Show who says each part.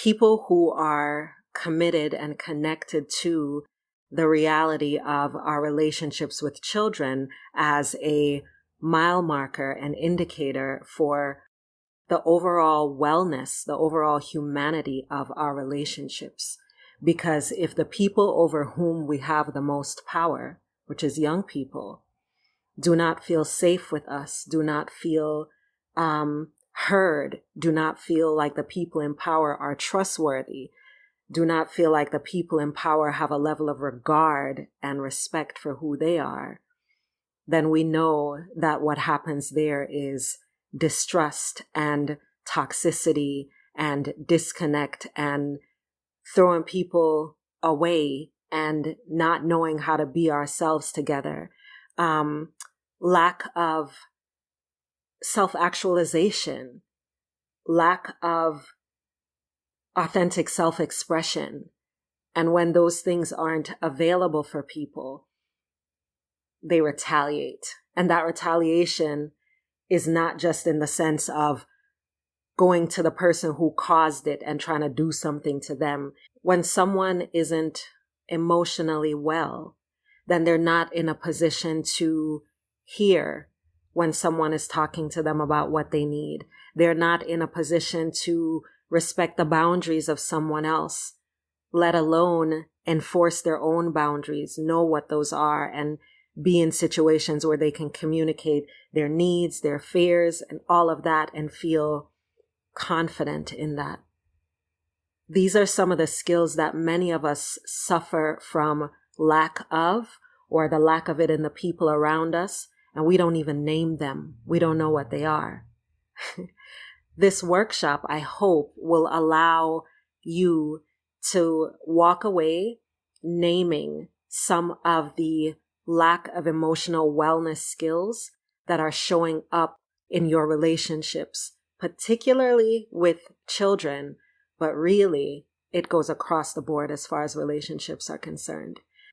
Speaker 1: people who are committed and connected to the reality of our relationships with children as a mile marker and indicator for the overall wellness, the overall humanity of our relationships. Because if the people over whom we have the most power, which is young people, do not feel safe with us, do not feel heard, do not feel like the people in power are trustworthy, do not feel like the people in power have a level of regard and respect for who they are, then we know that what happens there is distrust and toxicity and disconnect and throwing people away and not knowing how to be ourselves together. Lack of self-actualization, lack of authentic self-expression. And when those things aren't available for people, they retaliate. And that retaliation is not just in the sense of going to the person who caused it and trying to do something to them. When someone isn't emotionally well, then they're not in a position to hear when someone is talking to them about what they need. They're not in a position to respect the boundaries of someone else, let alone enforce their own boundaries, know what those are, and be in situations where they can communicate their needs, their fears, and all of that, and feel confident in that. These are some of the skills that many of us suffer from lack of, or the lack of it in the people around us, and we don't even name them. We don't know what they are. This workshop, I hope, will allow you to walk away naming some of the lack of emotional wellness skills that are showing up in your relationships, particularly with children, but really it goes across the board as far as relationships are concerned.